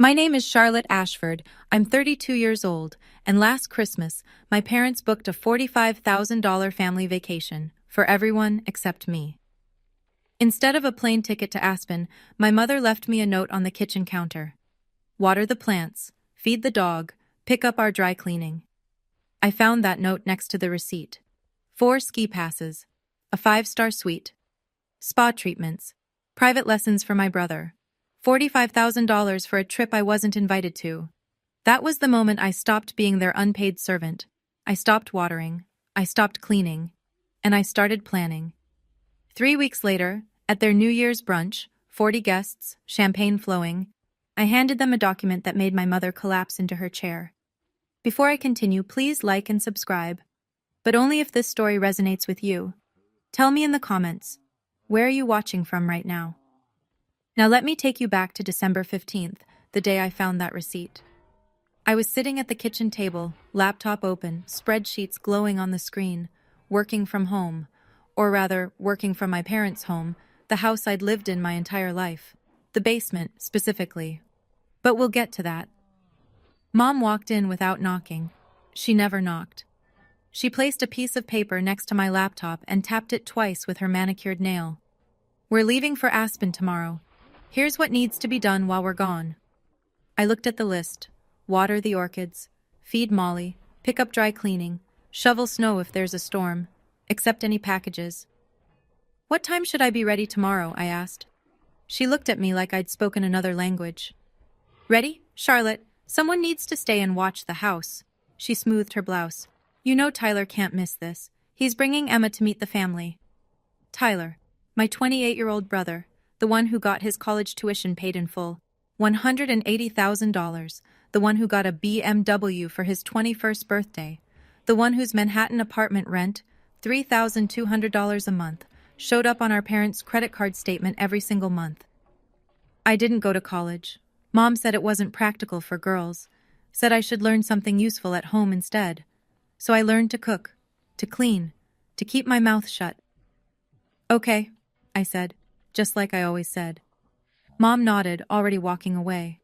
My name is Charlotte Ashford. I'm 32 years old, and last Christmas, my parents booked a $45,000 family vacation for everyone except me. Instead of a plane ticket to Aspen, my mother left me a note on the kitchen counter. Water the plants, feed the dog, pick up our dry cleaning. I found that note next to the receipt. 4 ski passes, a 5-star suite, spa treatments, private lessons for my brother, $45,000 for a trip I wasn't invited to. That was the moment I stopped being their unpaid servant. I stopped watering, I stopped cleaning, and I started planning. 3 weeks later, at their New Year's brunch, 40 guests, champagne flowing, I handed them a document that made my mother collapse into her chair. Before I continue, please like and subscribe, but only if this story resonates with you. Tell me in the comments, where are you watching from right now? Now let me take you back to December 15th, the day I found that receipt. I was sitting at the kitchen table, laptop open, spreadsheets glowing on the screen, working from home, or rather, working from my parents' home, the house I'd lived in my entire life. The basement, specifically. But we'll get to that. Mom walked in without knocking. She never knocked. She placed a piece of paper next to my laptop and tapped it twice with her manicured nail. We're leaving for Aspen tomorrow. Here's what needs to be done while we're gone. I looked at the list. Water the orchids, feed Molly, pick up dry cleaning, shovel snow if there's a storm, accept any packages. What time should I be ready tomorrow? I asked. She looked at me like I'd spoken another language. Ready, Charlotte? Someone needs to stay and watch the house. She smoothed her blouse. You know Tyler can't miss this. He's bringing Emma to meet the family. Tyler, my 28-year-old brother, the one who got his college tuition paid in full, $180,000, the one who got a BMW for his 21st birthday, the one whose Manhattan apartment rent, $3,200 a month, showed up on our parents' credit card statement every single month. I didn't go to college. Mom said it wasn't practical for girls, said I should learn something useful at home instead. So I learned to cook, to clean, to keep my mouth shut. Okay, I said, just like I always said. Mom nodded, already walking away.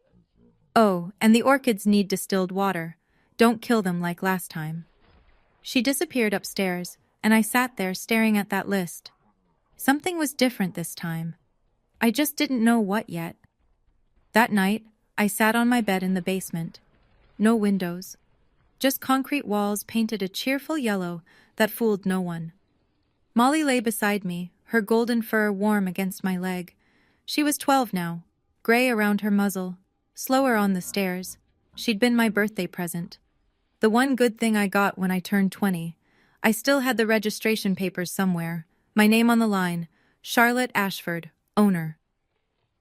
Oh, and the orchids need distilled water. Don't kill them like last time. She disappeared upstairs, and I sat there staring at that list. Something was different this time. I just didn't know what yet. That night, I sat on my bed in the basement. No windows. Just concrete walls painted a cheerful yellow that fooled no one. Molly lay beside me, her golden fur warm against my leg. She was 12 now, gray around her muzzle, slower on the stairs. She'd been my birthday present. The one good thing I got when I turned 20. I still had the registration papers somewhere. My name on the line, Charlotte Ashford, owner.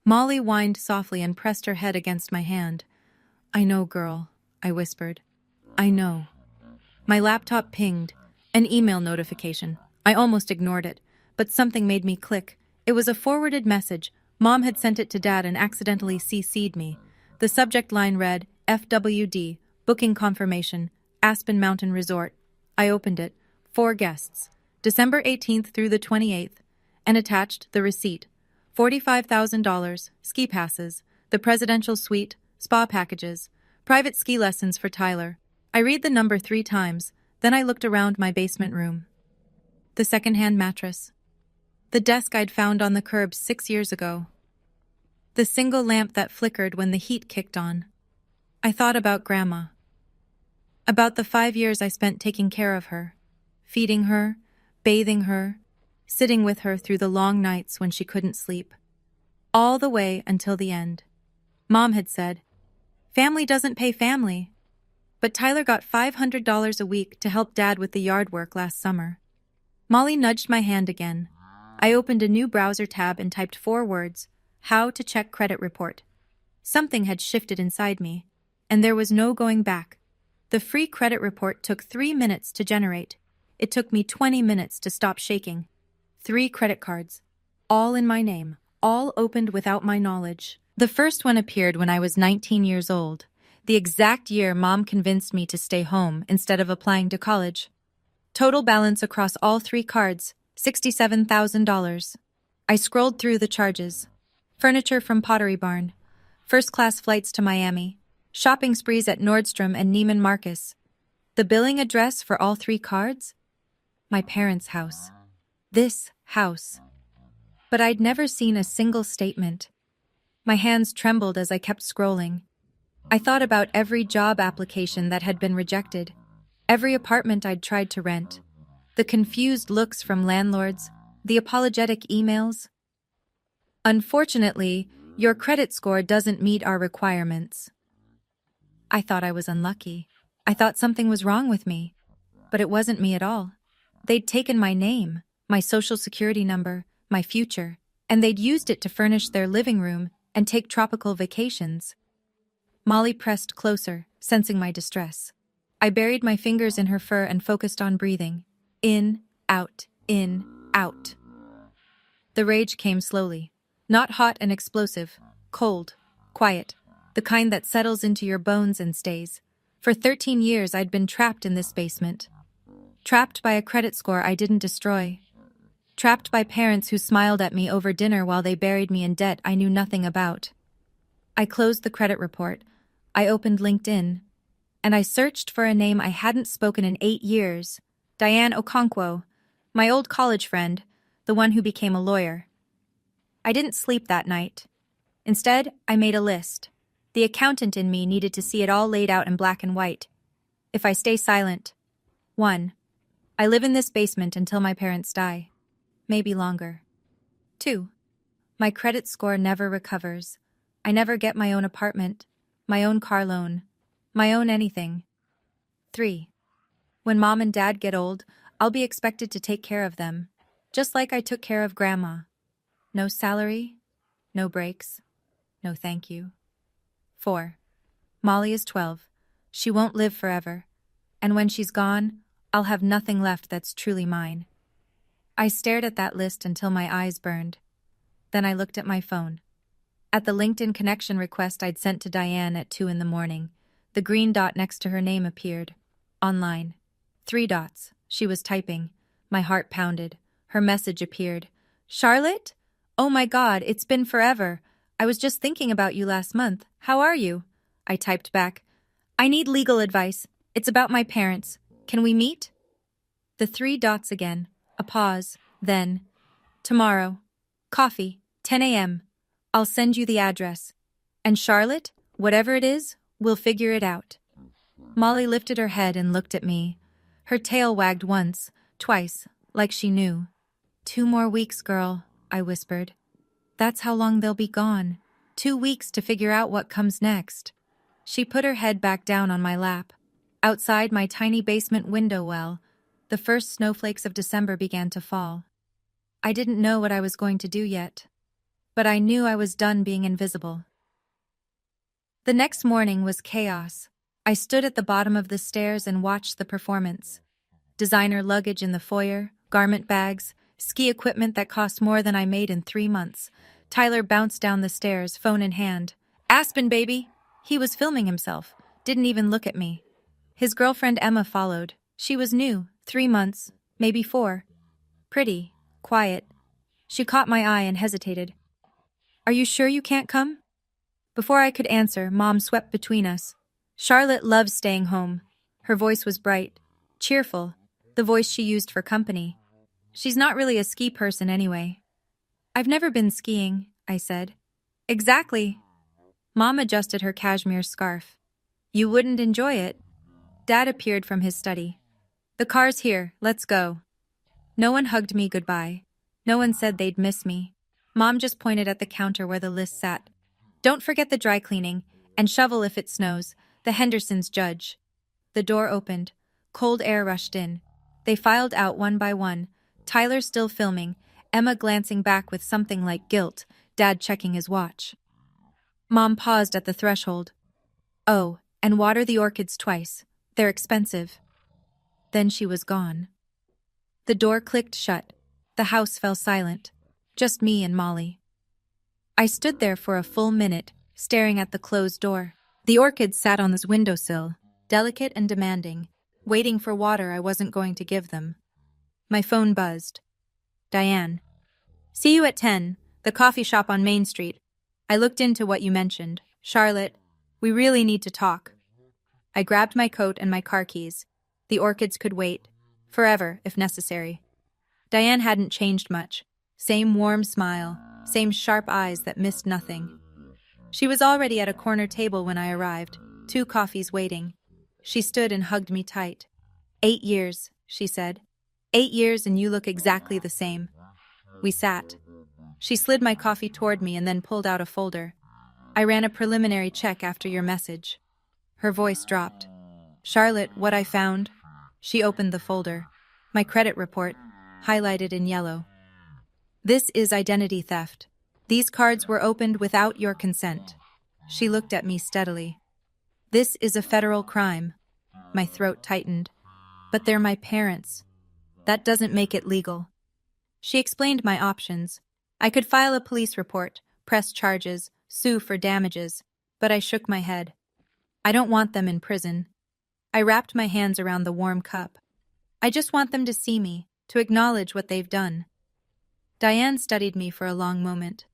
Molly whined softly and pressed her head against my hand. I know, girl, I whispered. I know. My laptop pinged, an email notification. I almost ignored it, but something made me click. It was a forwarded message. Mom had sent it to Dad and accidentally CC'd me. The subject line read, FWD, booking confirmation, Aspen Mountain Resort. I opened it. 4 guests. December 18th through the 28th. And attached the receipt. $45,000, ski passes, the presidential suite, spa packages, private ski lessons for Tyler. I read the number 3 times, then I looked around my basement room. The secondhand mattress. The desk I'd found on the curb 6 years ago. The single lamp that flickered when the heat kicked on. I thought about Grandma. About the 5 years I spent taking care of her, feeding her, bathing her, sitting with her through the long nights when she couldn't sleep. All the way until the end. Mom had said, family doesn't pay family. But Tyler got $500 a week to help Dad with the yard work last summer. Molly nudged my hand again. I opened a new browser tab and typed 4 words, how to check credit report. Something had shifted inside me, and there was no going back. The free credit report took 3 minutes to generate. It took me 20 minutes to stop shaking. 3 credit cards, all in my name, all opened without my knowledge. The first one appeared when I was 19 years old, the exact year Mom convinced me to stay home instead of applying to college. Total balance across all 3 cards, $67,000. I scrolled through the charges. Furniture from Pottery Barn, First-class flights to Miami, shopping sprees at Nordstrom and Neiman Marcus. The billing address for all 3 cards? My parents' house. This house. But I'd never seen a single statement. My hands trembled as I kept scrolling. I thought about every job application that had been rejected, every apartment I'd tried to rent, the confused looks from landlords, the apologetic emails. Unfortunately, your credit score doesn't meet our requirements. I thought I was unlucky. I thought something was wrong with me. But it wasn't me at all. They'd taken my name, my social security number, my future, and they'd used it to furnish their living room and take tropical vacations. Molly pressed closer, sensing my distress. I buried my fingers in her fur and focused on breathing. In, out, in, out. The rage came slowly. Not hot and explosive, cold, quiet, the kind that settles into your bones and stays. For 13 years I'd been trapped in this basement. Trapped by a credit score I didn't destroy. Trapped by parents who smiled at me over dinner while they buried me in debt I knew nothing about. I closed the credit report. I opened LinkedIn. And I searched for a name I hadn't spoken in 8 years. Diane Okonkwo, my old college friend, the one who became a lawyer. I didn't sleep that night. Instead, I made a list. The accountant in me needed to see it all laid out in black and white. If I stay silent. 1. I live in this basement until my parents die. Maybe longer. 2. My credit score never recovers. I never get my own apartment, my own car loan, my own anything. 3. When Mom and Dad get old, I'll be expected to take care of them, just like I took care of Grandma. No salary, no breaks, no thank you. 4. Molly is 12. She won't live forever. And when she's gone, I'll have nothing left that's truly mine. I stared at that list until my eyes burned. Then I looked at my phone. At the LinkedIn connection request I'd sent to Diane at 2 a.m, the green dot next to her name appeared. Online. 3 dots. She was typing. My heart pounded. Her message appeared. Charlotte? Oh my God, it's been forever. I was just thinking about you last month. How are you? I typed back. I need legal advice. It's about my parents. Can we meet? The 3 dots again. A pause. Then. Tomorrow. Coffee. 10 a.m. I'll send you the address. And Charlotte, whatever it is, we'll figure it out. Molly lifted her head and looked at me. Her tail wagged once, twice, like she knew. 2 more weeks, girl, I whispered. That's how long they'll be gone. 2 weeks to figure out what comes next. She put her head back down on my lap. Outside my tiny basement window well, the first snowflakes of December began to fall. I didn't know what I was going to do yet, but I knew I was done being invisible. The next morning was chaos. I stood at the bottom of the stairs and watched the performance. Designer luggage in the foyer, garment bags, ski equipment that cost more than I made in 3 months. Tyler bounced down the stairs, phone in hand. Aspen, baby! He was filming himself, didn't even look at me. His girlfriend Emma followed. She was new, 3 months, maybe 4. Pretty, quiet. She caught my eye and hesitated. Are you sure you can't come? Before I could answer, Mom swept between us. Charlotte loves staying home. Her voice was bright, cheerful, the voice she used for company. She's not really a ski person anyway. I've never been skiing, I said. Exactly. Mom adjusted her cashmere scarf. You wouldn't enjoy it. Dad appeared from his study. The car's here, let's go. No one hugged me goodbye. No one said they'd miss me. Mom just pointed at the counter where the list sat. Don't forget the dry cleaning, and shovel if it snows. The Hendersons judge. The door opened. Cold air rushed in. They filed out one by one. Tyler still filming, Emma glancing back with something like guilt, Dad checking his watch. Mom paused at the threshold. Oh, and water the orchids twice. They're expensive. Then she was gone. The door clicked shut. The house fell silent. Just me and Molly. I stood there for a full minute, staring at the closed door. The orchids sat on this windowsill, delicate and demanding, waiting for water I wasn't going to give them. My phone buzzed. Diane. See you at 10, the coffee shop on Main Street. I looked into what you mentioned. Charlotte, we really need to talk. I grabbed my coat and my car keys. The orchids could wait. Forever, if necessary. Diane hadn't changed much. Same warm smile, same sharp eyes that missed nothing. She was already at a corner table when I arrived, 2 coffees waiting. She stood and hugged me tight. 8 years, she said. 8 years and you look exactly the same. We sat. She slid my coffee toward me and then pulled out a folder. I ran a preliminary check after your message. Her voice dropped. Charlotte, what I found? She opened the folder. My credit report, highlighted in yellow. This is identity theft. These cards were opened without your consent. She looked at me steadily. This is a federal crime. My throat tightened. But they're my parents. That doesn't make it legal. She explained my options. I could file a police report, press charges, sue for damages, but I shook my head. I don't want them in prison. I wrapped my hands around the warm cup. I just want them to see me, to acknowledge what they've done. Diane studied me for a long moment.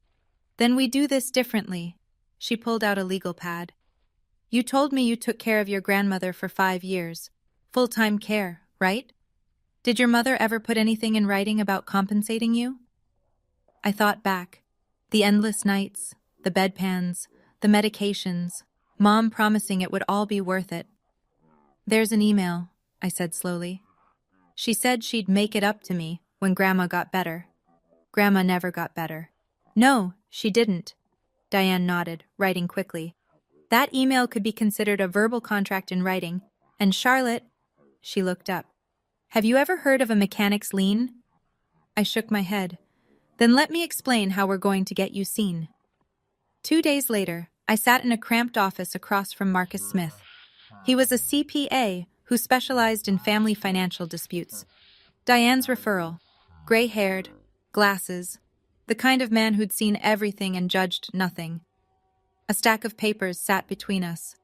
Then we do this differently. She pulled out a legal pad. You told me you took care of your grandmother for 5 years. Full-time care, right? Did your mother ever put anything in writing about compensating you? I thought back. The endless nights, the bedpans, the medications, Mom promising it would all be worth it. There's an email, I said slowly. She said she'd make it up to me when Grandma got better. Grandma never got better. No, she didn't. Diane nodded, writing quickly. That email could be considered a verbal contract in writing, and Charlotte, she looked up. Have you ever heard of a mechanic's lien? I shook my head. Then let me explain how we're going to get you seen. 2 days later, I sat in a cramped office across from Marcus Smith. He was a CPA who specialized in family financial disputes. Diane's referral, gray-haired, glasses, the kind of man who'd seen everything and judged nothing. A stack of papers sat between us.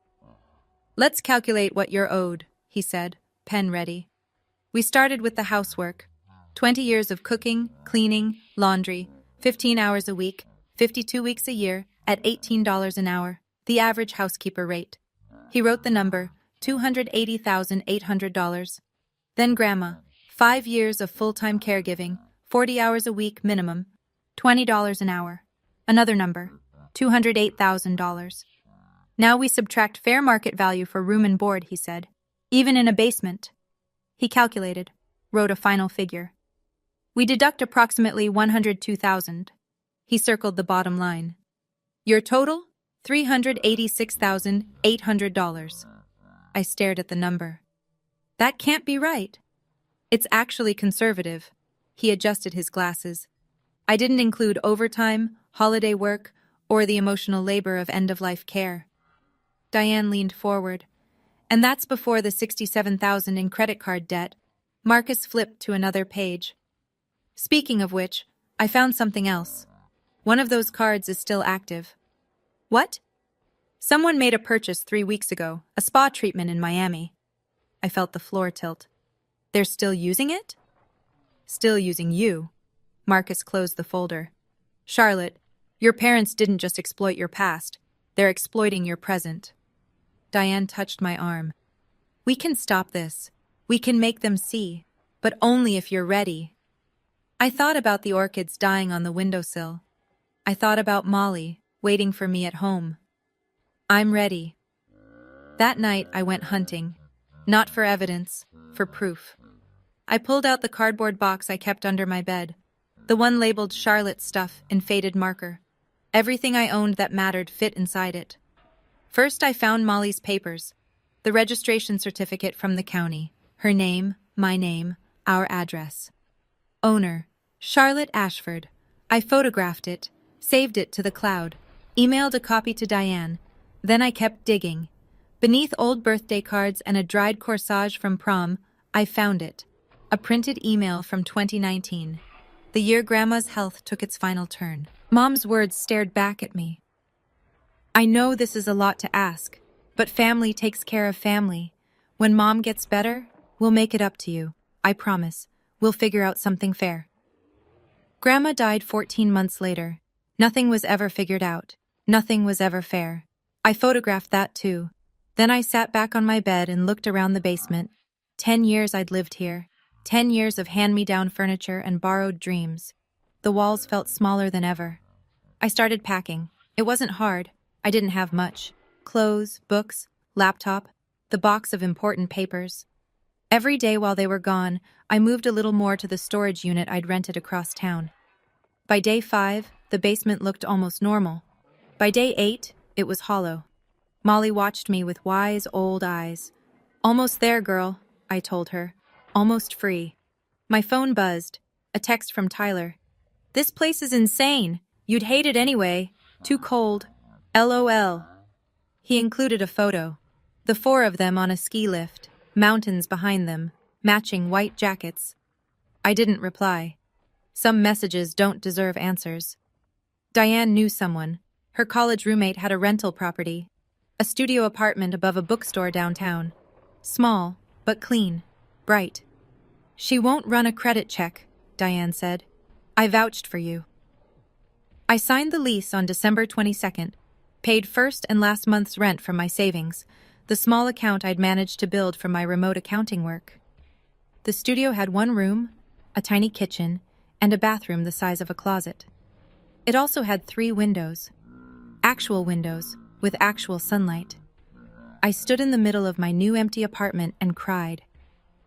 Let's calculate what you're owed, he said, pen ready. We started with the housework. 20 years of cooking, cleaning, laundry, 15 hours a week, 52 weeks a year, at $18 an hour, the average housekeeper rate. He wrote the number, $280,800. Then Grandma, 5 years of full-time caregiving, 40 hours a week minimum, $20 an hour. Another number, $208,000. Now we subtract fair market value for room and board, he said, even in a basement. He calculated, wrote a final figure. We deduct approximately $102,000. He circled the bottom line. Your total? $386,800. I stared at the number. That can't be right. It's actually conservative. He adjusted his glasses. I didn't include overtime, holiday work, or the emotional labor of end-of-life care. Diane leaned forward. And that's before the $67,000 in credit card debt. Marcus flipped to another page. Speaking of which, I found something else. One of those cards is still active. What? Someone made a purchase 3 weeks ago, a spa treatment in Miami. I felt the floor tilt. They're still using it? Still using you. Marcus closed the folder. Charlotte, your parents didn't just exploit your past. They're exploiting your present. Diane touched my arm. We can stop this. We can make them see, but only if you're ready. I thought about the orchids dying on the windowsill. I thought about Molly, waiting for me at home. I'm ready. That night I went hunting. Not for evidence, for proof. I pulled out the cardboard box I kept under my bed, the one labeled Charlotte's stuff in faded marker. Everything I owned that mattered fit inside it. First I found Molly's papers, the registration certificate from the county, her name, my name, our address. Owner, Charlotte Ashford. I photographed it, saved it to the cloud, emailed a copy to Diane. Then I kept digging. Beneath old birthday cards and a dried corsage from prom, I found it. A printed email from 2019. The year Grandma's health took its final turn. Mom's words stared back at me. I know this is a lot to ask, but family takes care of family. When Mom gets better, we'll make it up to you. I promise. We'll figure out something fair. Grandma died 14 months later. Nothing was ever figured out. Nothing was ever fair. I photographed that too. Then I sat back on my bed and looked around the basement. 10 years I'd lived here. 10 years of hand-me-down furniture and borrowed dreams. The walls felt smaller than ever. I started packing. It wasn't hard. I didn't have much. Clothes, books, laptop, the box of important papers. Every day while they were gone, I moved a little more to the storage unit I'd rented across town. By day 5, the basement looked almost normal. By day 8, it was hollow. Molly watched me with wise old eyes. "Almost there, girl," I told her. "Almost free." My phone buzzed. A text from Tyler. "This place is insane. You'd hate it anyway. Too cold. LOL. He included a photo. The 4 of them on a ski lift, mountains behind them, matching white jackets. I didn't reply. Some messages don't deserve answers. Diane knew someone. Her college roommate had a rental property, a studio apartment above a bookstore downtown. Small, but clean, bright. "She won't run a credit check," Diane said. "I vouched for you." I signed the lease on December 22nd, paid first and last month's rent from my savings, the small account I'd managed to build from my remote accounting work. The studio had 1 room, a tiny kitchen, and a bathroom the size of a closet. It also had 3 windows. Actual windows, with actual sunlight. I stood in the middle of my new empty apartment and cried.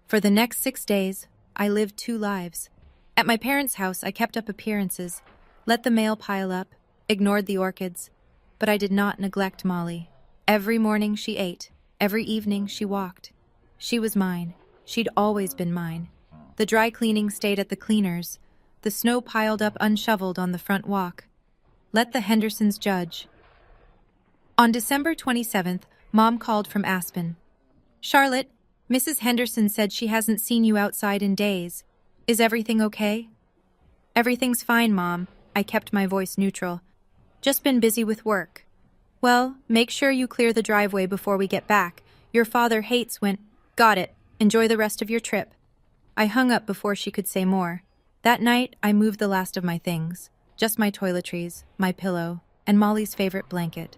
For the next 6 days, I lived 2 lives. At my parents' house, I kept up appearances, let the mail pile up, ignored the orchids, but I did not neglect Molly. Every morning she ate, every evening she walked. She was mine. She'd always been mine. The dry cleaning stayed at the cleaners. The snow piled up unshoveled on the front walk. Let the Hendersons judge. On December 27th, Mom called from Aspen. "Charlotte, Mrs. Henderson said she hasn't seen you outside in days. Is everything okay?" "Everything's fine, Mom." I kept my voice neutral. "Just been busy with work." "Well, make sure you clear the driveway before we get back. Your father hates when—" "Got it. Enjoy the rest of your trip." I hung up before she could say more. That night, I moved the last of my things. Just my toiletries, my pillow, and Molly's favorite blanket.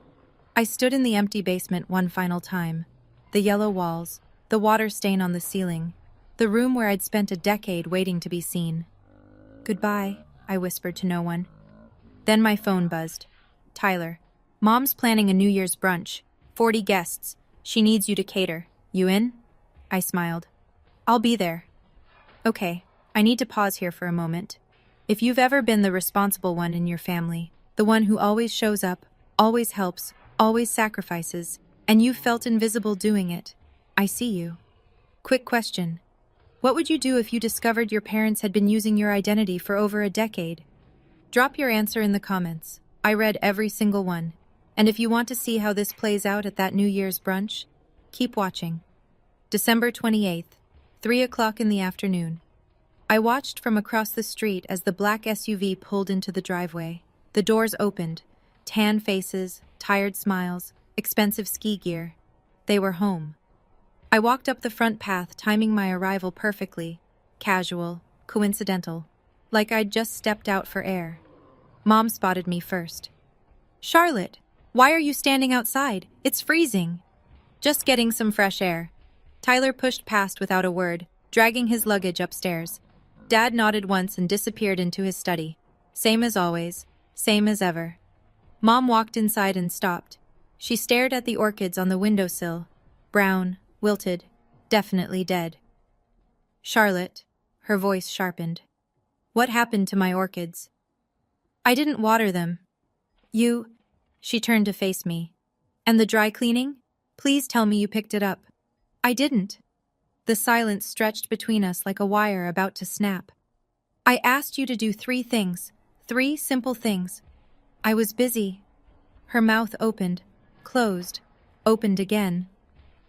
I stood in the empty basement one final time. The yellow walls, the water stain on the ceiling, the room where I'd spent a decade waiting to be seen. "Goodbye," I whispered to no one. Then my phone buzzed. "Tyler, Mom's planning a New Year's brunch. 40 guests. She needs you to cater. You in?" I smiled. "I'll be there." "Okay, I need to pause here for a moment. If you've ever been the responsible one in your family, the one who always shows up, always helps, always sacrifices, and you felt invisible doing it, I see you. Quick question. What would you do if you discovered your parents had been using your identity for over a decade? Drop your answer in the comments. I read every single one. And if you want to see how this plays out at that New Year's brunch, keep watching. December 28th, 3 o'clock in the afternoon. I watched from across the street as the black SUV pulled into the driveway. The doors opened. Tan faces, tired smiles, expensive ski gear. They were home. I walked up the front path, timing my arrival perfectly. Casual, coincidental, like I'd just stepped out for air. Mom spotted me first. "Charlotte, why are you standing outside? It's freezing." "Just getting some fresh air." Tyler pushed past without a word, dragging his luggage upstairs. Dad nodded once and disappeared into his study. Same as always, same as ever. Mom walked inside and stopped. She stared at the orchids on the windowsill. Brown, wilted, definitely dead. "Charlotte," her voice sharpened. "What happened to my orchids?" "I didn't water them." "You—" She turned to face me. "And the dry cleaning? Please tell me you picked it up." "I didn't." The silence stretched between us like a wire about to snap. "I asked you to do 3 things, 3 simple things." "I was busy." Her mouth opened, closed, opened again.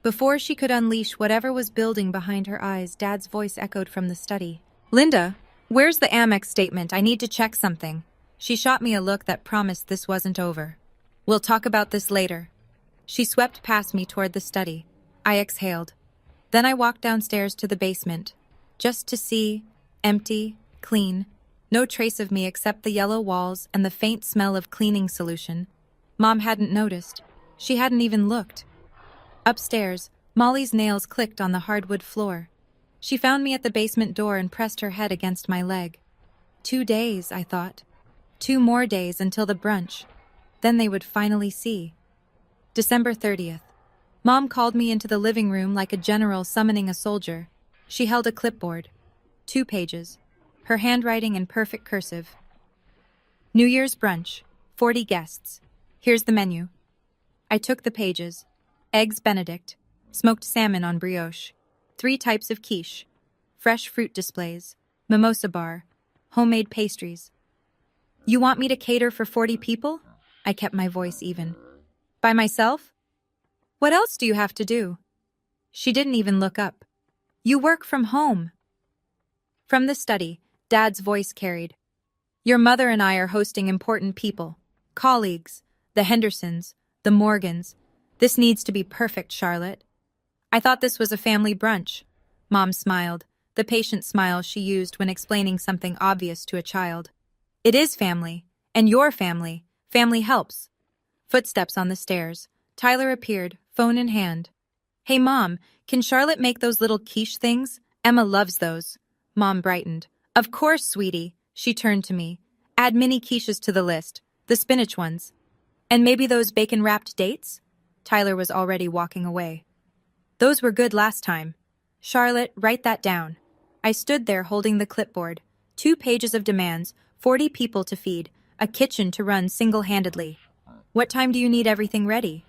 Before she could unleash whatever was building behind her eyes, Dad's voice echoed from the study. "Linda, where's the Amex statement? I need to check something." She shot me a look that promised this wasn't over. "We'll talk about this later." She swept past me toward the study. I exhaled. Then I walked downstairs to the basement, just to see, empty, clean, no trace of me except the yellow walls and the faint smell of cleaning solution. Mom hadn't noticed. She hadn't even looked. Upstairs, Molly's nails clicked on the hardwood floor. She found me at the basement door and pressed her head against my leg. 2 days, I thought. 2 more days until the brunch. Then they would finally see. December 30th. Mom called me into the living room like a general summoning a soldier. She held a clipboard. 2 pages. Her handwriting in perfect cursive. New Year's brunch. 40 guests. Here's the menu. I took the pages. Eggs Benedict. Smoked salmon on brioche. 3 types of quiche. Fresh fruit displays. Mimosa bar. Homemade pastries. You want me to cater for 40 people? I kept my voice even. By myself? What else do you have to do? She didn't even look up. You work from home. From the study, Dad's voice carried. Your mother and I are hosting important people. Colleagues. The Hendersons. The Morgans. This needs to be perfect, Charlotte. I thought this was a family brunch. Mom smiled, the patient smile she used when explaining something obvious to a child. It is family. And your family. Family helps. Footsteps on the stairs. Tyler appeared, phone in hand. Hey, Mom, can Charlotte make those little quiche things? Emma loves those. Mom brightened. Of course, sweetie. She turned to me. Add mini quiches to the list. The spinach ones. And maybe those bacon-wrapped dates? Tyler was already walking away. Those were good last time. Charlotte, write that down. I stood there holding the clipboard. 2 pages of demands, 40 people to feed, a kitchen to run single-handedly. What time do you need everything ready?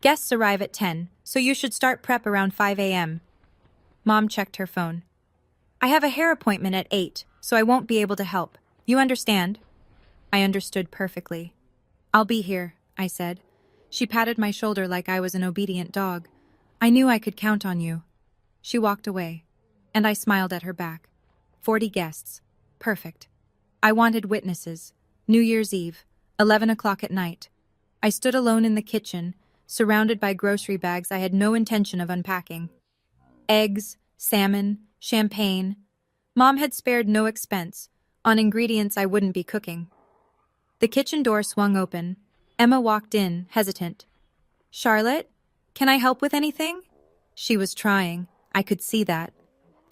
Guests arrive at 10, so you should start prep around 5 a.m. Mom checked her phone. I have a hair appointment at 8, so I won't be able to help. You understand? I understood perfectly. I'll be here, I said. She patted my shoulder like I was an obedient dog. I knew I could count on you. She walked away, and I smiled at her back. 40 guests. Perfect. I wanted witnesses. New Year's Eve, 11 o'clock at night. I stood alone in the kitchen, surrounded by grocery bags I had no intention of unpacking. Eggs, salmon, champagne. Mom had spared no expense on ingredients I wouldn't be cooking. The kitchen door swung open. Emma walked in, hesitant. Charlotte, can I help with anything? She was trying. I could see that.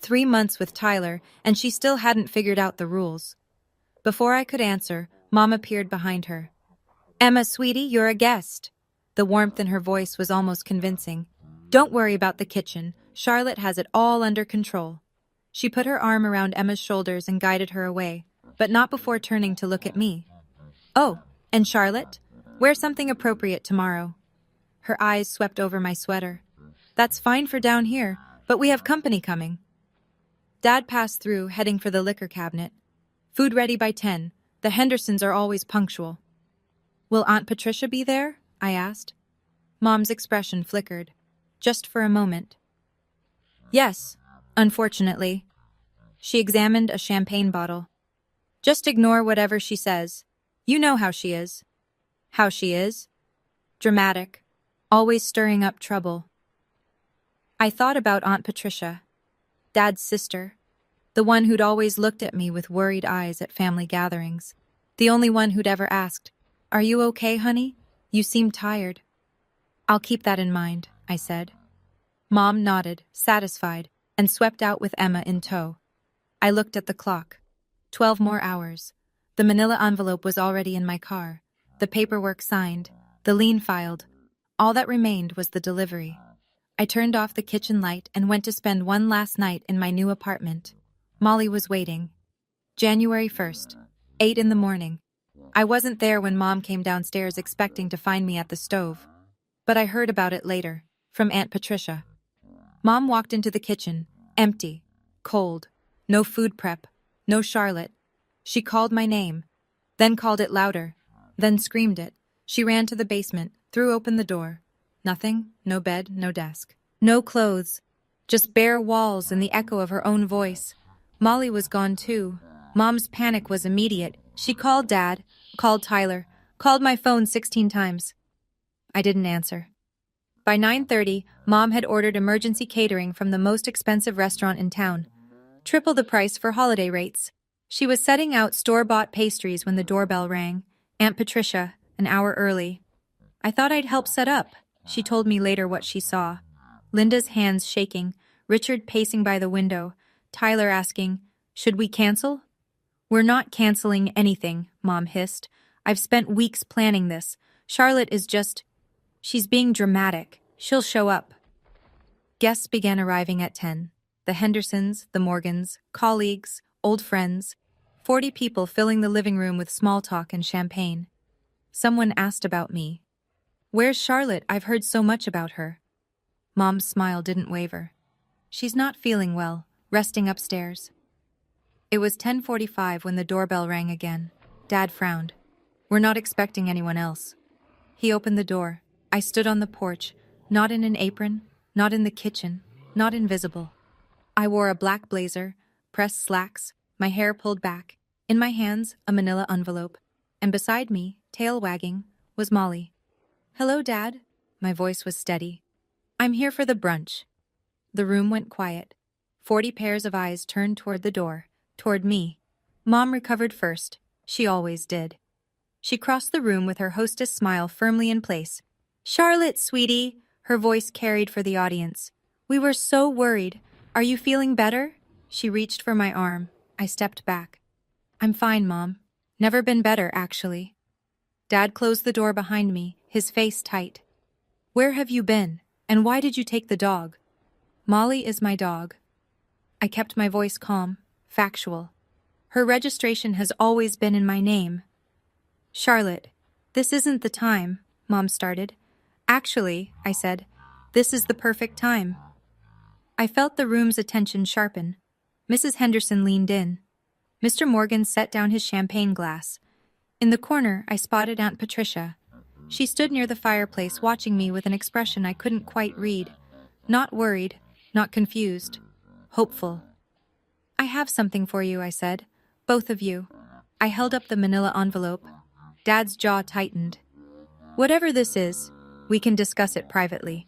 3 months with Tyler, and she still hadn't figured out the rules. Before I could answer, Mom appeared behind her. Emma, sweetie, you're a guest. The warmth in her voice was almost convincing. Don't worry about the kitchen. Charlotte has it all under control. She put her arm around Emma's shoulders and guided her away, but not before turning to look at me. Oh, and Charlotte? Wear something appropriate tomorrow. Her eyes swept over my sweater. That's fine for down here, but we have company coming. Dad passed through, heading for the liquor cabinet. Food ready by 10. The Hendersons are always punctual. Will Aunt Patricia be there? I asked. Mom's expression flickered. Just for a moment. Yes, unfortunately. She examined a champagne bottle. Just ignore whatever she says. You know how she is. How she is? Dramatic. Always stirring up trouble. I thought about Aunt Patricia, Dad's sister, the one who'd always looked at me with worried eyes at family gatherings, the only one who'd ever asked, Are you okay, honey? You seem tired. I'll keep that in mind, I said. Mom nodded, satisfied, and swept out with Emma in tow. I looked at the clock. 12 more hours. The manila envelope was already in my car, the paperwork signed, the lien filed. All that remained was the delivery. I turned off the kitchen light and went to spend one last night in my new apartment. Molly was waiting. January 1st, 8 in the morning. I wasn't there when Mom came downstairs expecting to find me at the stove. But I heard about it later, from Aunt Patricia. Mom walked into the kitchen, empty, cold, no food prep, no Charlotte. She called my name, then called it louder, then screamed it. She ran to the basement, threw open the door. Nothing, no bed, no desk. No clothes, just bare walls and the echo of her own voice. Molly was gone too. Mom's panic was immediate. She called Dad, called Tyler, called my phone 16 times. I didn't answer. By 9:30, Mom had ordered emergency catering from the most expensive restaurant in town. Triple the price for holiday rates. She was setting out store-bought pastries when the doorbell rang. Aunt Patricia, an hour early. I thought I'd help set up. She told me later what she saw. Linda's hands shaking, Richard pacing by the window, Tyler asking, "Should we cancel?" "We're not canceling anything," Mom hissed. "I've spent weeks planning this. Charlotte is just... she's being dramatic. She'll show up." Guests began arriving at 10. The Hendersons, the Morgans, colleagues, old friends. 40 people filling the living room with small talk and champagne. Someone asked about me. "Where's Charlotte? I've heard so much about her." Mom's smile didn't waver. "She's not feeling well, resting upstairs." It was 10:45 when the doorbell rang again. Dad frowned. "We're not expecting anyone else." He opened the door. I stood on the porch, not in an apron, not in the kitchen, not invisible. I wore a black blazer, pressed slacks, my hair pulled back, in my hands a manila envelope, and beside me, tail wagging, was Molly. "Hello, Dad." My voice was steady. "I'm here for the brunch." The room went quiet. 40 pairs of eyes turned toward the door, toward me. Mom recovered first. She always did. She crossed the room with her hostess smile firmly in place. "Charlotte, sweetie," her voice carried for the audience. "We were so worried. Are you feeling better?" She reached for my arm. I stepped back. "I'm fine, Mom. Never been better, actually." Dad closed the door behind me, his face tight. "Where have you been? And why did you take the dog?" "Molly is my dog." I kept my voice calm, factual. "Her registration has always been in my name." "Charlotte, this isn't the time," Mom started. "Actually," I said, "this is the perfect time." I felt the room's attention sharpen. Mrs. Henderson leaned in. Mr. Morgan set down his champagne glass. In the corner, I spotted Aunt Patricia. She stood near the fireplace watching me with an expression I couldn't quite read. Not worried, not confused. Hopeful. "I have something for you," I said. "Both of you." I held up the manila envelope. Dad's jaw tightened. "Whatever this is, we can discuss it privately."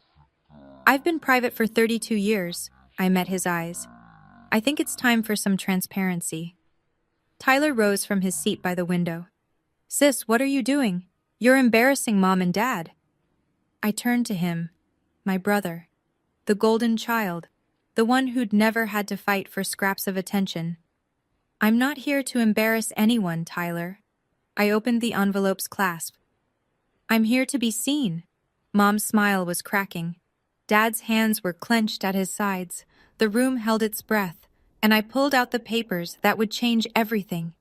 "I've been private for 32 years. I met his eyes. "I think it's time for some transparency." Tyler rose from his seat by the window. "Sis, what are you doing? You're embarrassing Mom and Dad." I turned to him. My brother. The golden child. The one who'd never had to fight for scraps of attention. "I'm not here to embarrass anyone, Tyler." I opened the envelope's clasp. "I'm here to be seen." Mom's smile was cracking. Dad's hands were clenched at his sides. The room held its breath, and I pulled out the papers that would change everything.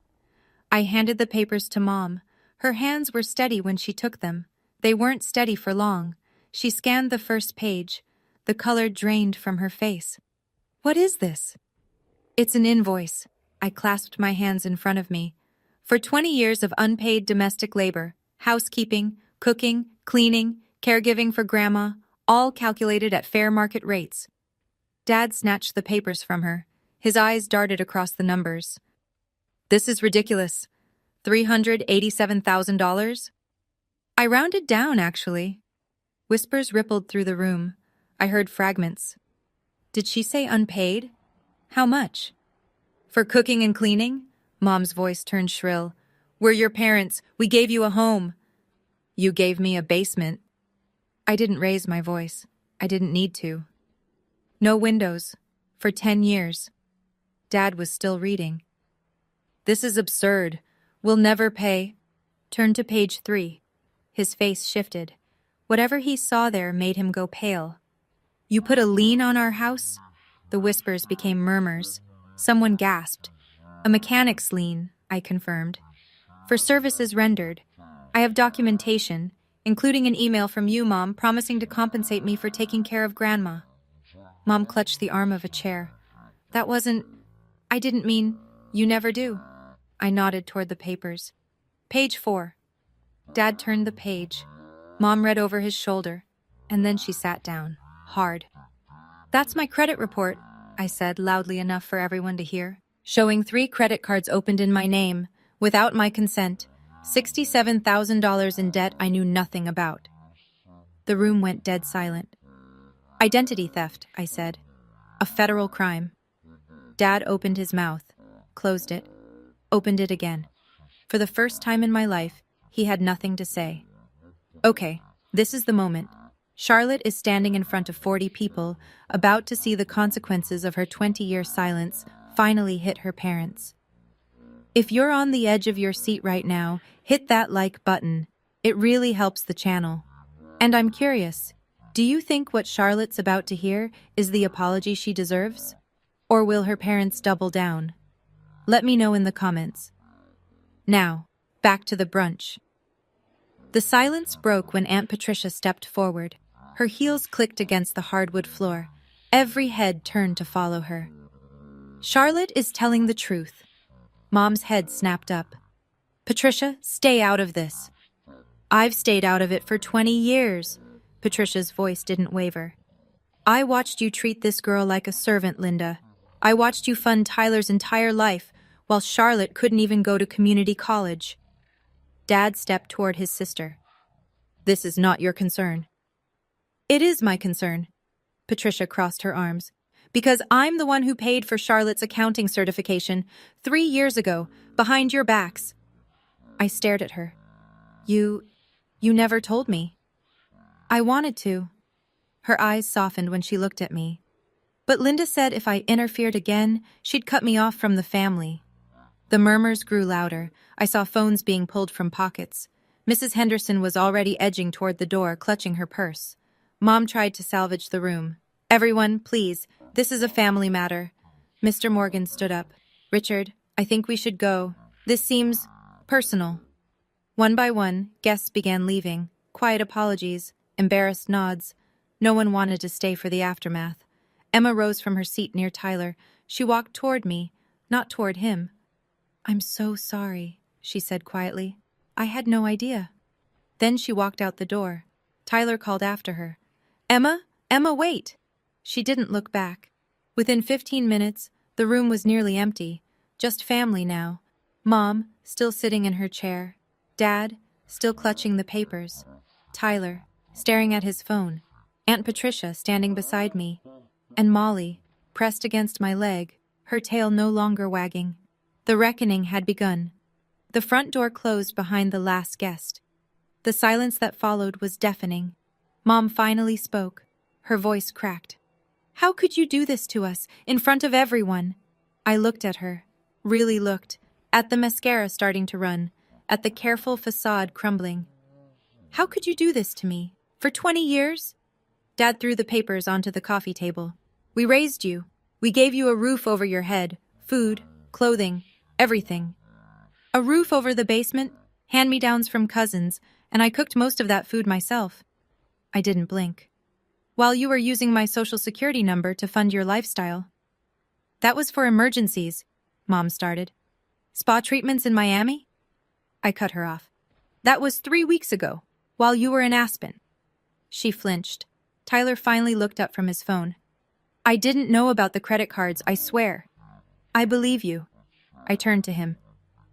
I handed the papers to Mom. Her hands were steady when she took them. They weren't steady for long. She scanned the first page. The color drained from her face. "What is this?" "It's an invoice." I clasped my hands in front of me. "For 20 years of unpaid domestic labor, housekeeping, cooking, cleaning, caregiving for Grandma, all calculated at fair market rates." Dad snatched the papers from her. His eyes darted across the numbers. "This is ridiculous. $387,000? I rounded down, actually." Whispers rippled through the room. I heard fragments. "Did she say unpaid? How much?" "For cooking and cleaning?" Mom's voice turned shrill. "We're your parents. We gave you a home." "You gave me a basement." I didn't raise my voice. I didn't need to. "No windows. For 10 years. Dad was still reading. "This is absurd. We'll never pay." Turn to page 3. His face shifted. Whatever he saw there made him go pale. "You put a lien on our house?" The whispers became murmurs. Someone gasped. "A mechanic's lien," I confirmed. "For services rendered. I have documentation, including an email from you, Mom, promising to compensate me for taking care of Grandma." Mom clutched the arm of a chair. "That wasn't... I didn't mean... You never do." I nodded toward the papers. "Page 4. Dad turned the page. Mom read over his shoulder, and then she sat down, hard. "That's my credit report," I said loudly enough for everyone to hear, showing 3 credit cards opened in my name, without my consent, $67,000 in debt I knew nothing about. The room went dead silent. "Identity theft," I said. "A federal crime." Dad opened his mouth, closed it, opened it again. For the first time in my life, he had nothing to say. "Okay, This is the moment. Charlotte is standing in front of 40 people, about to see the consequences of her 20-year silence finally hit her parents. If you're on the edge of your seat right now, hit that like button. It really helps the channel. And I'm curious, do you think what Charlotte's about to hear is the apology she deserves? Or will her parents double down? Let me know in the comments. Now, back to the brunch. The silence broke when Aunt Patricia stepped forward. Her heels clicked against the hardwood floor. Every head turned to follow her. Charlotte is telling the truth. Mom's head snapped up. Patricia, stay out of this. I've stayed out of it for 20 years. Patricia's voice didn't waver. I watched you treat this girl like a servant, Linda. I watched you fund Tyler's entire life, while Charlotte couldn't even go to community college. Dad stepped toward his sister. This is not your concern. It is my concern. Patricia crossed her arms. Because I'm the one who paid for Charlotte's accounting certification 3 years ago, behind your backs. I stared at her. You never told me. I wanted to. Her eyes softened when she looked at me. But Linda said if I interfered again, she'd cut me off from the family. The murmurs grew louder. I saw phones being pulled from pockets. Mrs. Henderson was already edging toward the door, clutching her purse. Mom tried to salvage the room. Everyone, please, this is a family matter. Mr. Morgan stood up. Richard, I think we should go. This seems personal. One by one, guests began leaving. Quiet apologies, embarrassed nods. No one wanted to stay for the aftermath. Emma rose from her seat near Tyler. She walked toward me, not toward him. I'm so sorry, she said quietly. I had no idea. Then she walked out the door. Tyler called after her. Emma, wait! She didn't look back. Within 15 minutes, the room was nearly empty. Just family now. Mom, still sitting in her chair. Dad, still clutching the papers. Tyler, staring at his phone. Aunt Patricia, standing beside me. And Molly, pressed against my leg, her tail no longer wagging. The reckoning had begun. The front door closed behind the last guest. The silence that followed was deafening. Mom finally spoke. Her voice cracked. How could you do this to us, in front of everyone? I looked at her, really looked, at the mascara starting to run, at the careful facade crumbling. How could you do this to me? For 20 years? Dad threw the papers onto the coffee table. We raised you. We gave you a roof over your head, food, clothing, everything. A roof over the basement, hand-me-downs from cousins, and I cooked most of that food myself. I didn't blink. While you were using my social security number to fund your lifestyle. That was for emergencies, Mom started. Spa treatments in Miami? I cut her off. That was 3 weeks ago, while you were in Aspen. She flinched. Tyler finally looked up from his phone. I didn't know about the credit cards, I swear. I believe you. I turned to him.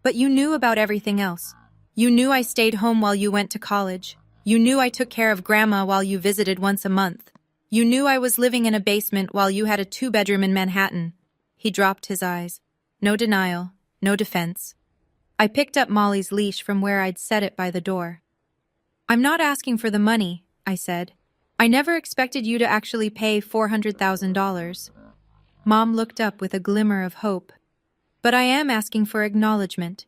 But you knew about everything else. You knew I stayed home while you went to college. You knew I took care of Grandma while you visited once a month. You knew I was living in a basement while you had a 2-bedroom in Manhattan. He dropped his eyes. No denial, no defense. I picked up Molly's leash from where I'd set it by the door. I'm not asking for the money, I said. I never expected you to actually pay $400,000. Mom looked up with a glimmer of hope. But I am asking for acknowledgement.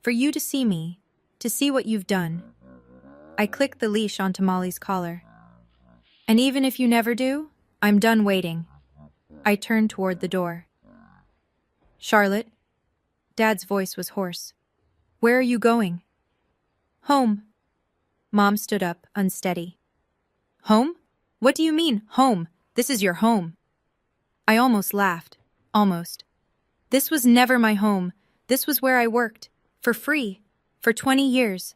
For you to see me, to see what you've done. I clicked the leash onto Molly's collar. And even if you never do, I'm done waiting. I turned toward the door. Charlotte? Dad's voice was hoarse. Where are you going? Home. Mom stood up, unsteady. Home? What do you mean, home? This is your home. I almost laughed. Almost. This was never my home. This was where I worked. For free. For 20 years.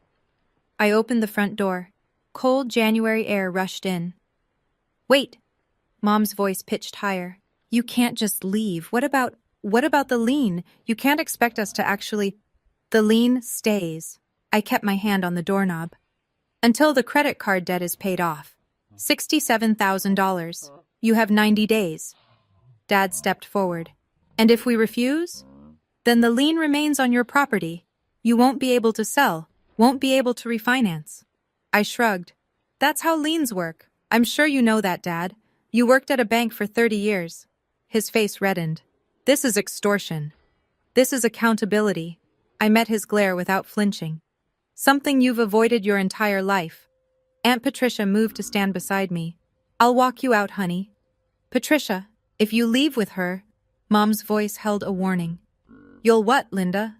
I opened the front door. Cold January air rushed in. Wait. Mom's voice pitched higher. You can't just leave. What about the lien? You can't expect us to actually... The lien stays. I kept my hand on the doorknob. Until the credit card debt is paid off. $67,000. You have 90 days. Dad stepped forward. And if we refuse? Then the lien remains on your property. You won't be able to sell, won't be able to refinance. I shrugged. That's how liens work. I'm sure you know that, Dad. You worked at a bank for 30 years. His face reddened. This is extortion. This is accountability. I met his glare without flinching. Something you've avoided your entire life. Aunt Patricia moved to stand beside me. I'll walk you out, honey. Patricia, if you leave with her, Mom's voice held a warning. You'll what, Linda?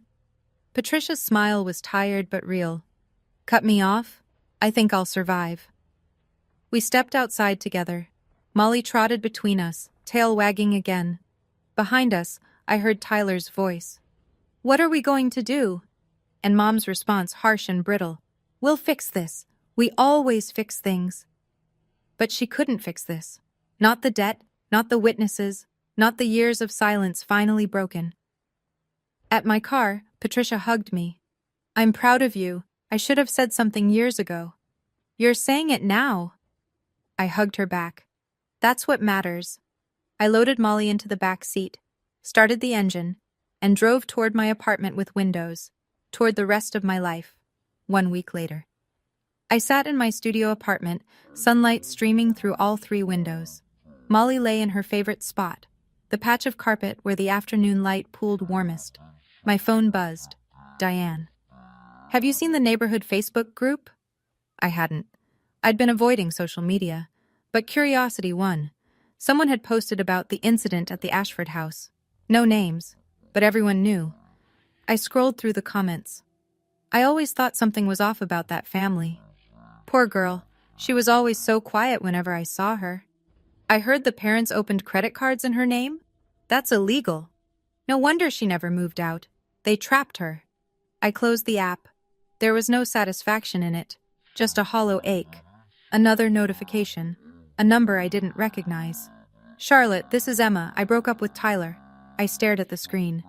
Patricia's smile was tired but real. Cut me off? I think I'll survive. We stepped outside together. Molly trotted between us, tail wagging again. Behind us, I heard Tyler's voice. What are we going to do? And Mom's response harsh and brittle. We'll fix this. We always fix things. But she couldn't fix this. Not the debt, not the witnesses, not the years of silence finally broken. At my car, Patricia hugged me. I'm proud of you. I should have said something years ago. You're saying it now. I hugged her back. That's what matters. I loaded Molly into the back seat, started the engine, and drove toward my apartment with windows, toward the rest of my life. 1 week later. I sat in my studio apartment, sunlight streaming through all 3 windows. Molly lay in her favorite spot, the patch of carpet where the afternoon light pooled warmest. My phone buzzed. Diane. Have you seen the neighborhood Facebook group? I hadn't. I'd been avoiding social media, but curiosity won. Someone had posted about the incident at the Ashford house. No names, but everyone knew. I scrolled through the comments. I always thought something was off about that family. Poor girl, she was always so quiet whenever I saw her. I heard the parents opened credit cards in her name? That's illegal. No wonder she never moved out. They trapped her. I closed the app. There was no satisfaction in it, just a hollow ache. Another notification. A number I didn't recognize. Charlotte, this is Emma. I broke up with Tyler. I stared at the screen.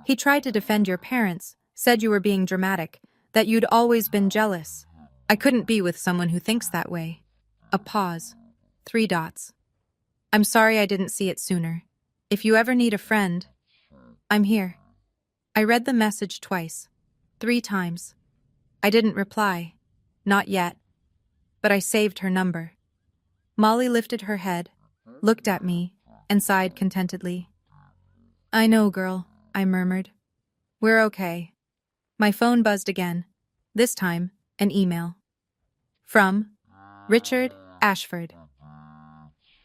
He tried to defend your parents, said you were being dramatic, that you'd always been jealous. I couldn't be with someone who thinks that way. A pause. 3 dots. I'm sorry I didn't see it sooner. If you ever need a friend, I'm here. I read the message twice. 3 times. I didn't reply. Not yet. But I saved her number. Molly lifted her head, looked at me, and sighed contentedly. I know, girl, I murmured. We're okay. My phone buzzed again. This time, an email. From Richard Ashford.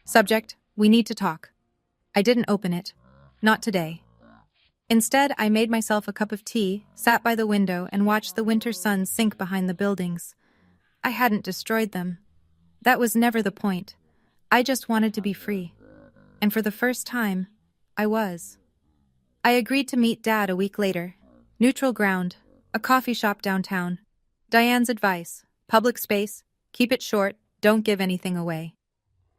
Subject, we need to talk. I didn't open it. Not today. Instead, I made myself a cup of tea, sat by the window, and watched the winter sun sink behind the buildings. I hadn't destroyed them. That was never the point. I just wanted to be free. And for the first time, I was. I agreed to meet Dad a week later. Neutral ground, a coffee shop downtown. Diane's advice, public space, keep it short, don't give anything away.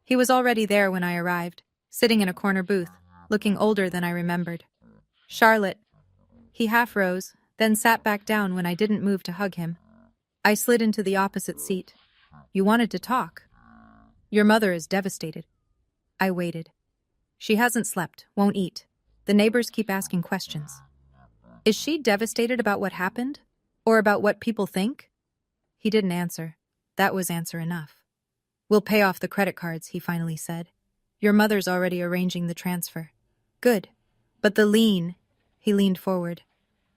He was already there when I arrived, sitting in a corner booth, looking older than I remembered. Charlotte. He half rose, then sat back down when I didn't move to hug him. I slid into the opposite seat. You wanted to talk. Your mother is devastated. I waited. She hasn't slept, won't eat. The neighbors keep asking questions. Is she devastated about what happened? Or about what people think? He didn't answer. That was answer enough. We'll pay off the credit cards, he finally said. Your mother's already arranging the transfer. Good. But the lien, he leaned forward.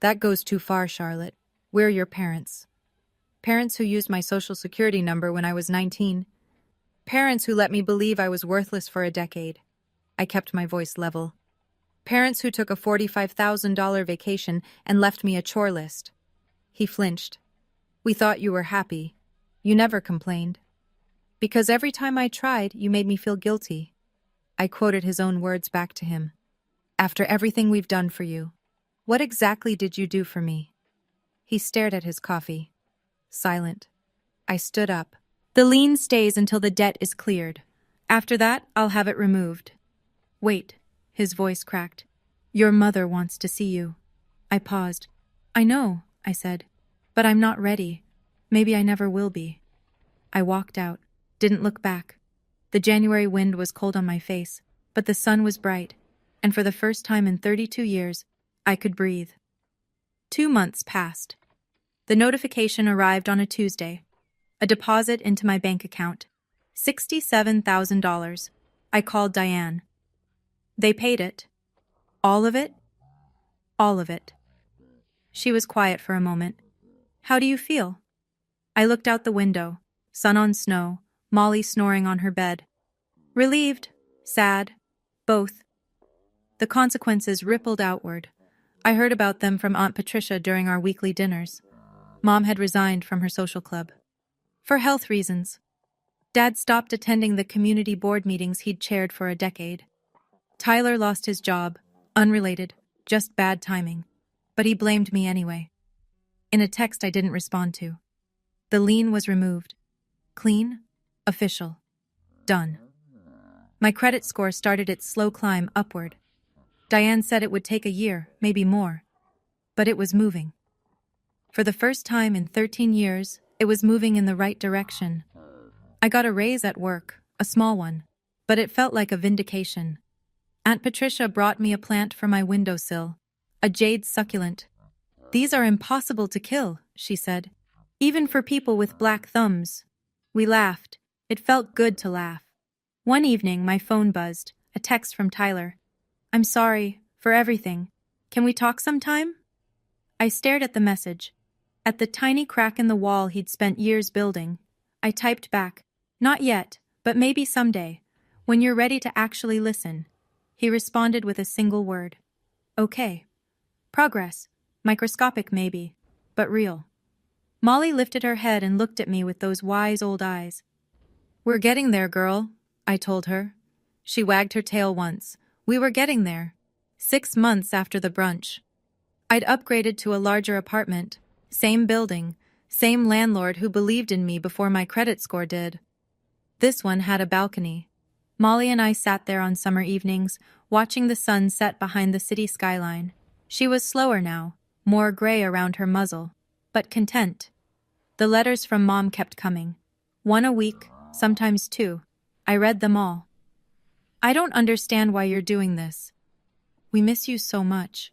That goes too far, Charlotte. We're your parents. Parents who used my social security number when I was 19. Parents who let me believe I was worthless for a decade. I kept my voice level. Parents who took a $45,000 vacation and left me a chore list. He flinched. We thought you were happy. You never complained. Because every time I tried, you made me feel guilty. I quoted his own words back to him. After everything we've done for you, what exactly did you do for me? He stared at his coffee. Silent. I stood up. The lien stays until the debt is cleared. After that, I'll have it removed. Wait, his voice cracked. Your mother wants to see you. I paused. I know, I said, but I'm not ready. Maybe I never will be. I walked out, didn't look back. The January wind was cold on my face, but the sun was bright, and for the first time in 32 years, I could breathe. 2 months passed. The notification arrived on a Tuesday. A deposit into my bank account. $67,000. I called Diane. They paid it. All of it? All of it. She was quiet for a moment. How do you feel? I looked out the window. Sun on snow, Molly snoring on her bed. Relieved, sad, both. The consequences rippled outward. I heard about them from Aunt Patricia during our weekly dinners. Mom had resigned from her social club. For health reasons. Dad stopped attending the community board meetings he'd chaired for a decade. Tyler lost his job, unrelated, just bad timing. But he blamed me anyway. In a text I didn't respond to. The lien was removed. Clean, official, done. My credit score started its slow climb upward. Diane said it would take a year, maybe more. But it was moving. For the first time in 13 years, it was moving in the right direction. I got a raise at work, a small one, but it felt like a vindication. Aunt Patricia brought me a plant for my windowsill, a jade succulent. These are impossible to kill, she said, even for people with black thumbs. We laughed. It felt good to laugh. One evening, my phone buzzed, a text from Tyler. I'm sorry for everything. Can we talk sometime? I stared at the message. At the tiny crack in the wall he'd spent years building. I typed back, not yet, but maybe someday, when you're ready to actually listen. He responded with a single word. Okay. Progress. Microscopic maybe, but real. Molly lifted her head and looked at me with those wise old eyes. We're getting there, girl, I told her. She wagged her tail once. We were getting there. 6 months after the brunch. I'd upgraded to a larger apartment. Same building. Same landlord who believed in me before my credit score did. This one had a balcony. Molly and I sat there on summer evenings, watching the sun set behind the city skyline. She was slower now, more gray around her muzzle, but content. The letters from Mom kept coming. 1 a week, sometimes 2. I read them all. I don't understand why you're doing this. We miss you so much.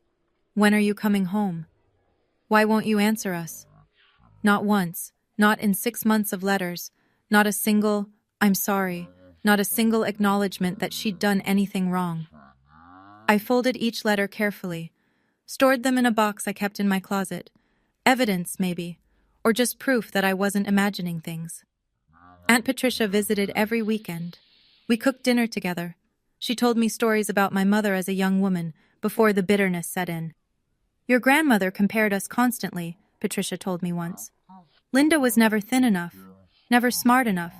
When are you coming home? Why won't you answer us? Not once, not in 6 months of letters, not a single, I'm sorry, not a single acknowledgement that she'd done anything wrong. I folded each letter carefully, stored them in a box I kept in my closet. Evidence, maybe, or just proof that I wasn't imagining things. Aunt Patricia visited every weekend. We cooked dinner together. She told me stories about my mother as a young woman, before the bitterness set in. Your grandmother compared us constantly, Patricia told me once. Linda was never thin enough, never smart enough,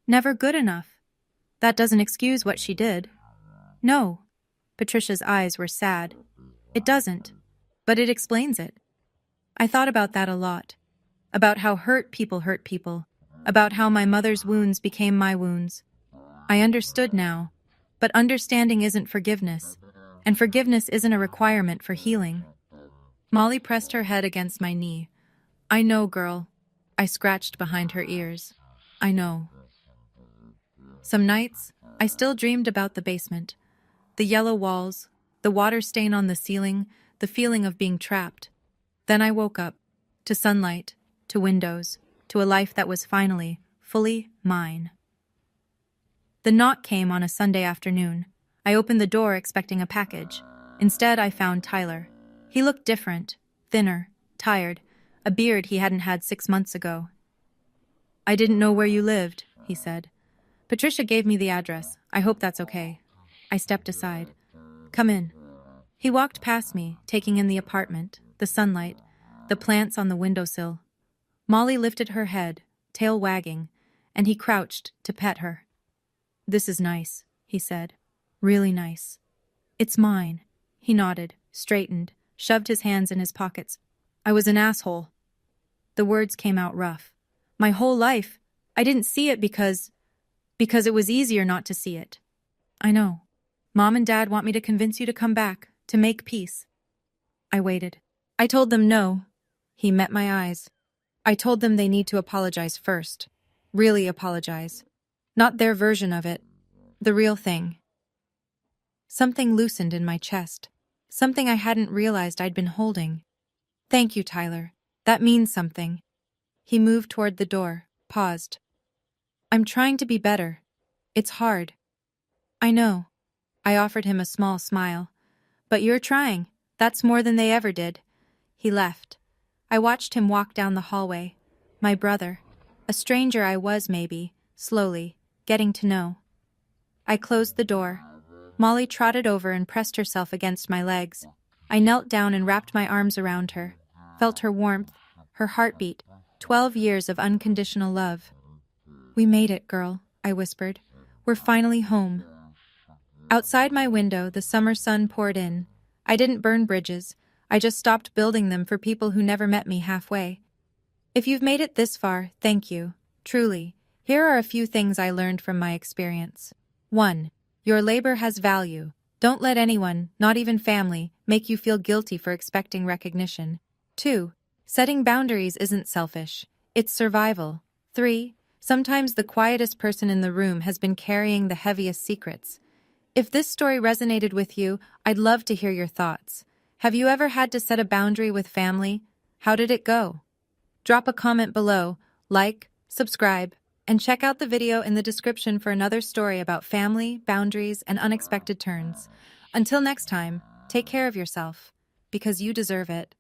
never good enough. That doesn't excuse what she did. No. Patricia's eyes were sad. It doesn't, but it explains it. I thought about that a lot. About how hurt people, about how my mother's wounds became my wounds. I understood now, but understanding isn't forgiveness, and forgiveness isn't a requirement for healing. Molly pressed her head against my knee. I know, girl. I scratched behind her ears. I know. Some nights, I still dreamed about the basement. The yellow walls, the water stain on the ceiling, the feeling of being trapped. Then I woke up, to sunlight, to windows, to a life that was finally, fully mine. The knock came on a Sunday afternoon. I opened the door expecting a package. Instead, I found Tyler. He looked different, thinner, tired, a beard he hadn't had 6 months ago. I didn't know where you lived, he said. Patricia gave me the address. I hope that's okay. I stepped aside. Come in. He walked past me, taking in the apartment, the sunlight, the plants on the windowsill. Molly lifted her head, tail wagging, and he crouched to pet her. This is nice, he said. Really nice. It's mine. He nodded, straightened, shoved his hands in his pockets. I was an asshole. The words came out rough. My whole life, I didn't see it because it was easier not to see it. I know. Mom and Dad want me to convince you to come back, to make peace. I waited. I told them no. He met my eyes. I told them they need to apologize first. Really apologize. Not their version of it. The real thing. Something loosened in my chest. Something I hadn't realized I'd been holding. Thank you, Tyler. That means something. He moved toward the door. paused. I'm trying to be better. It's hard. I know. I offered him a small smile. But you're trying. That's more than they ever did. He left. I watched him walk down the hallway. My brother. A stranger I was, maybe, slowly, getting to know. I closed the door. Molly trotted over and pressed herself against my legs. I knelt down and wrapped my arms around her, felt her warmth, her heartbeat, 12 years of unconditional love. We made it, girl, I whispered. We're finally home. Outside my window, the summer sun poured in. I didn't burn bridges. I just stopped building them for people who never met me halfway. If you've made it this far, thank you. Truly. Here are a few things I learned from my experience. 1. Your labor has value. Don't let anyone, not even family, make you feel guilty for expecting recognition. 2. Setting boundaries isn't selfish. It's survival. 3. Sometimes the quietest person in the room has been carrying the heaviest secrets. If this story resonated with you, I'd love to hear your thoughts. Have you ever had to set a boundary with family? How did it go? Drop a comment below, like, subscribe, and check out the video in the description for another story about family, boundaries, and unexpected turns. Until next time, take care of yourself, because you deserve it.